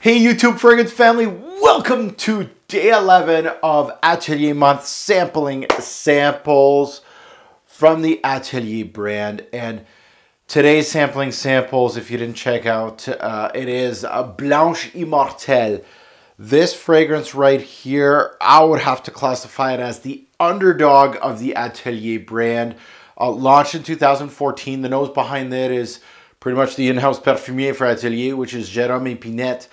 Hey YouTube fragrance family, welcome to day 11 of Atelier month sampling samples from the Atelier brand. And today's sampling samples, if you didn't check out, it is Blanche Immortelle. This fragrance right here, I would have to classify it as the underdog of the Atelier brand. Launched in 2014, the nose behind it is pretty much the in-house perfumier for Atelier, which is Jérôme Épinette.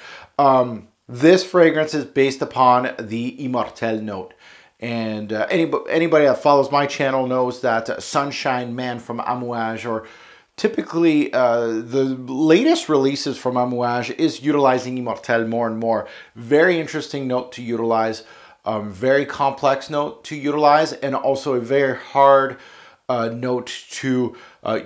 This fragrance is based upon the Immortelle note. And anybody that follows my channel knows that Sunshine Man from Amouage, or typically the latest releases from Amouage, is utilizing Immortelle more and more. Very interesting note to utilize, very complex note to utilize, and also a very hard note to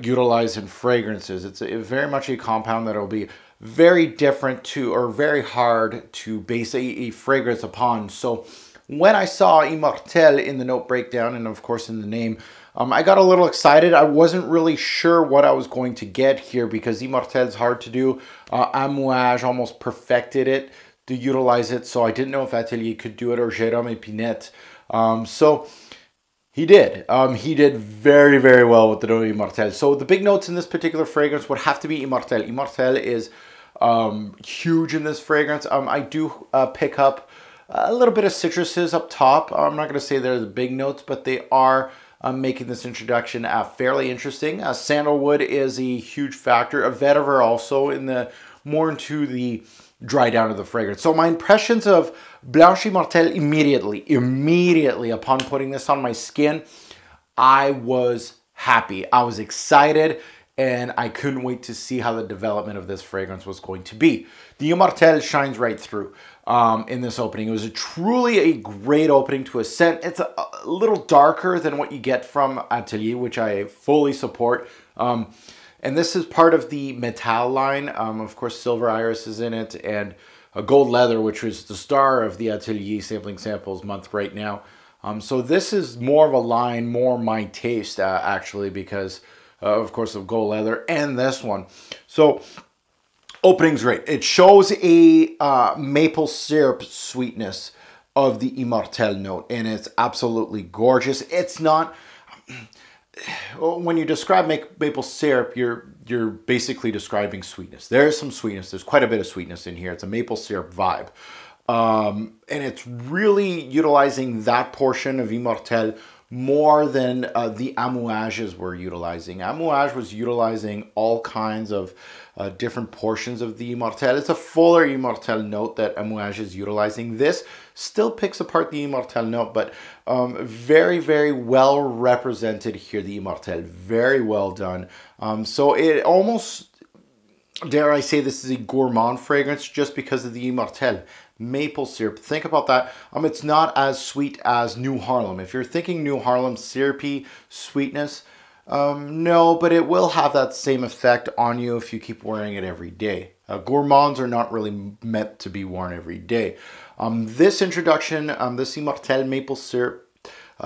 utilize in fragrances. It's very much a compound that will be very different to, or very hard to base a fragrance upon. So when I saw Immortelle in the note breakdown, and of course in the name, I got a little excited. I wasn't really sure what I was going to get here because Immortelle is hard to do. Amouage almost perfected it to utilize it, so I didn't know if Atelier could do it or Jérôme Épinette. So he did. He did very, very well with the note of Immortelle. So the big notes in this particular fragrance would have to be Immortelle. Immortelle is huge in this fragrance. I do pick up a little bit of citruses up top. I'm not going to say they're the big notes, but they are making this introduction fairly interesting. Sandalwood is a huge factor. A vetiver also in the more into the dry down of the fragrance. So my impressions of Blanche Immortelle immediately upon putting this on my skin, I was happy. I was excited, and I couldn't wait to see how the development of this fragrance was going to be. The Immortelle shines right through in this opening. It was truly a great opening to a scent. It's a little darker than what you get from Atelier, which I fully support. And this is part of the Metal line. Of course, Silver Iris is in it, and Gold Leather, which was the star of the Atelier Sampling Samples month right now. So this is more of a line, more my taste, actually, because, of course, of Gold Leather and this one. So opening's great. It shows a maple syrup sweetness of the Immortelle note, and it's absolutely gorgeous. It's not... When you describe maple syrup, you're basically describing sweetness. There is some sweetness. There's quite a bit of sweetness in here. It's a maple syrup vibe. And it's really utilizing that portion of Immortelle more than the Amouages were utilizing. Amouage was utilizing all kinds of different portions of the Immortelle. It's a fuller Immortelle note that Amouage is utilizing. This still picks apart the Immortelle note, but very, very well represented here, the Immortelle. Very well done. So it almost, dare I say, this is a gourmand fragrance just because of the Immortelle. Maple syrup. Think about that. It's not as sweet as New Harlem. If you're thinking New Harlem syrupy sweetness, no, but it will have that same effect on you if you keep wearing it every day. Gourmands are not really meant to be worn every day. This introduction, this Immortelle maple syrup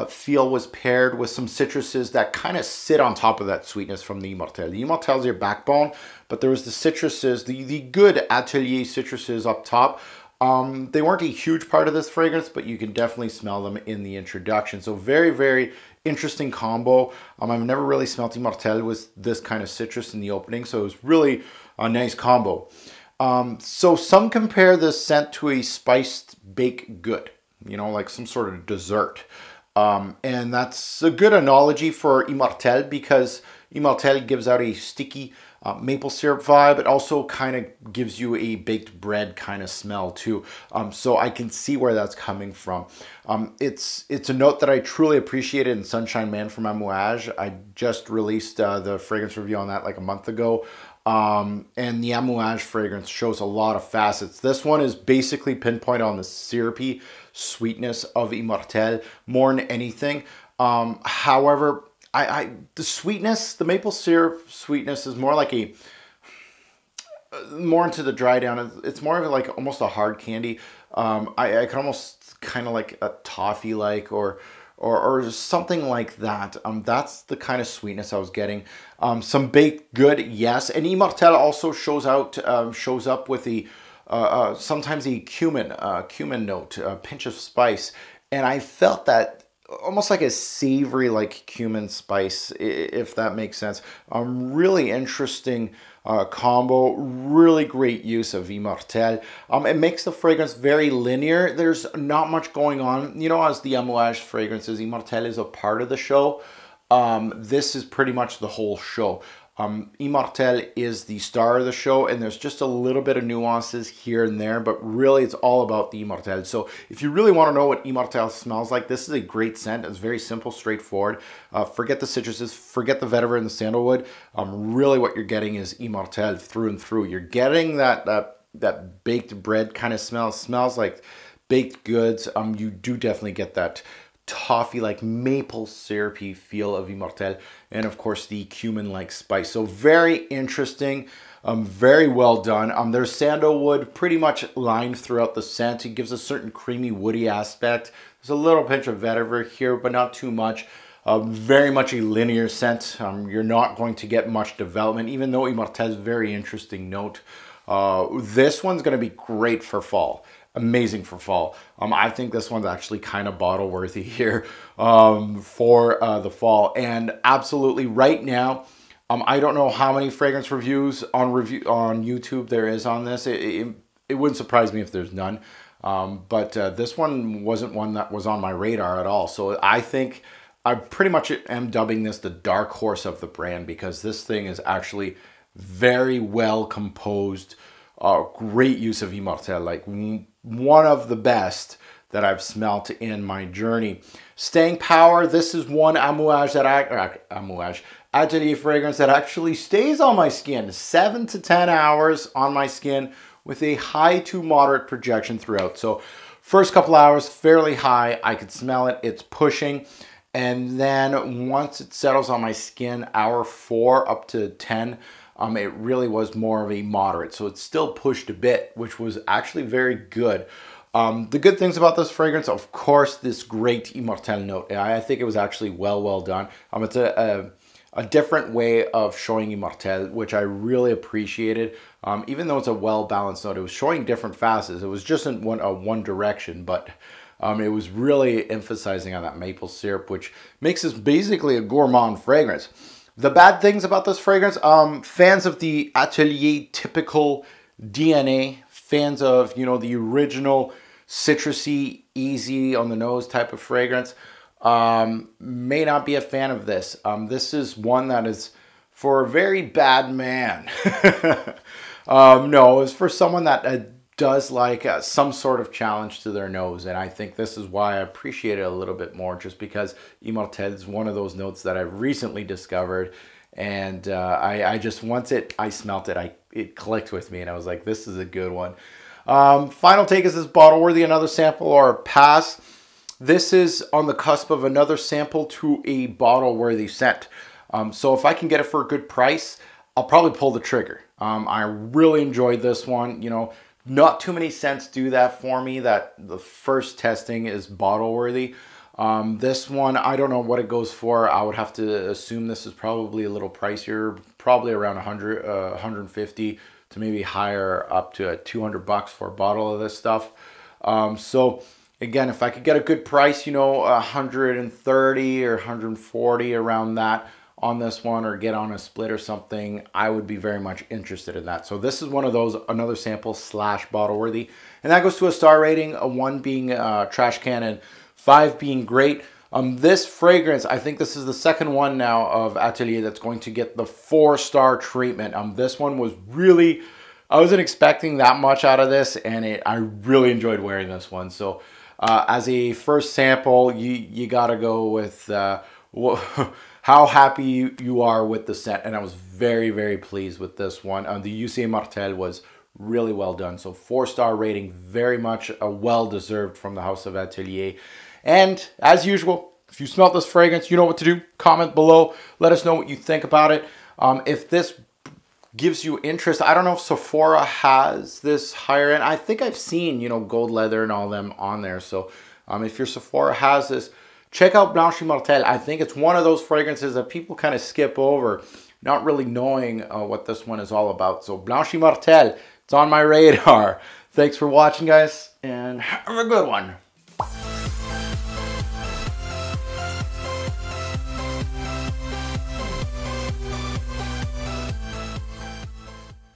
feel was paired with some citruses that kind of sit on top of that sweetness from the Immortelle. The Immortelle is your backbone, but there was the citruses, the good Atelier citruses up top. They weren't a huge part of this fragrance, but you can definitely smell them in the introduction. So very, very interesting combo. I've never really smelled Immortelle with this kind of citrus in the opening, so it was really a nice combo. So some compare this scent to a spiced baked good, you know, like some sort of dessert. And that's a good analogy for Immortelle because Immortelle gives out a sticky maple syrup vibe. It also kind of gives you a baked bread kind of smell too. So I can see where that's coming from. It's a note that I truly appreciated in Sunshine Man from Amouage. I just released the fragrance review on that like a month ago. And the Amouage fragrance shows a lot of facets. This one is basically pinpoint on the syrupy sweetness of Immortelle more than anything. However, the sweetness, the maple syrup sweetness is more like more into the dry down. It's more of like almost a hard candy. I can almost kind of like a toffee like or something like that. That's the kind of sweetness I was getting. Some baked good, yes. And Immortelle also shows up with a sometimes a cumin note, a pinch of spice. And I felt that almost like a savory, like cumin spice, if that makes sense. Really interesting combo, really great use of Immortelle. It makes the fragrance very linear. There's not much going on. You know, as the Amouage fragrances, Immortelle is a part of the show. This is pretty much the whole show. Immortelle is the star of the show, and there's just a little bit of nuances here and there, but really it's all about the Immortelle. So if you really want to know what Immortelle smells like, this is a great scent. It's very simple, straightforward. Forget the citruses, forget the vetiver and the sandalwood. Really what you're getting is Immortelle through and through. You're getting that baked bread kind of smell. It smells like baked goods. You do definitely get that toffee, like maple syrupy feel of Immortelle, and of course the cumin like spice. So very interesting, very well done. There's sandalwood pretty much lined throughout the scent. It gives a certain creamy woody aspect. There's a little pinch of vetiver here, but not too much. Very much a linear scent. You're not going to get much development, even though Immortelle is a very interesting note. This one's going to be great for fall. Amazing for fall. I think this one's actually kind of bottle worthy here for the fall. And absolutely right now, I don't know how many fragrance reviews on YouTube there is on this. It wouldn't surprise me if there's none. But this one wasn't one that was on my radar at all. So I think I pretty much am dubbing this the dark horse of the brand, because this thing is actually very well composed. Great use of Immortelle, like one of the best that I've smelt in my journey. Staying power, this is one Atelier fragrance that actually stays on my skin 7 to 10 hours on my skin with a high to moderate projection throughout. So first couple hours, fairly high. I could smell it, it's pushing. And then once it settles on my skin, hour 4 up to 10, it really was more of a moderate. So it still pushed a bit, which was actually very good. The good things about this fragrance, of course, this great Immortelle note. I think it was actually well done. It's a different way of showing Immortelle, which I really appreciated. Even though it's a well-balanced note, it was showing different facets. It was just in one direction, but it was really emphasizing on that maple syrup, which makes this basically a gourmand fragrance. The bad things about this fragrance, fans of the Atelier typical DNA, fans of, you know, the original citrusy, easy on the nose type of fragrance, may not be a fan of this. This is one that is for a very bad man. No, it's for someone that does like some sort of challenge to their nose, and I think this is why I appreciate it a little bit more, just because Immortelle is one of those notes that I've recently discovered, and I just, once I smelt it, it clicked with me, and I was like, this is a good one. Final take, is this bottle worthy? Another sample or a pass? This is on the cusp of another sample to a bottle worthy scent. So if I can get it for a good price, I'll probably pull the trigger. I really enjoyed this one. You know, not too many scents do that for me, that the first testing is bottle worthy. This one, I don't know what it goes for. I would have to assume this is probably a little pricier, probably around 100, 150 to maybe higher, up to $200 for a bottle of this stuff. So again, if I could get a good price, you know, 130 or 140 around that on this one, or get on a split or something, I would be very much interested in that. So this is one of those, another sample slash bottle worthy, and that goes to a star rating, a 1 being trash can and 5 being great. This fragrance, I think this is the second one now of Atelier that's going to get the 4-star treatment. This one was really, I wasn't expecting that much out of this, and I really enjoyed wearing this one. So as a first sample, you gotta go with how happy you are with the scent, and I was very pleased with this one. The UC Immortelle was really well done. So 4-star rating, very much a well-deserved from the House of Atelier. And as usual, if you smelt this fragrance, you know what to do. Comment below. Let us know what you think about it. If this gives you interest, I don't know if Sephora has this higher end. I think I've seen, you know, gold leather and all them on there. So if your Sephora has this, check out Blanche Immortelle. I think it's one of those fragrances that people kind of skip over, not really knowing what this one is all about. So Blanche Immortelle, It's on my radar. Thanks for watching, guys, and have a good one.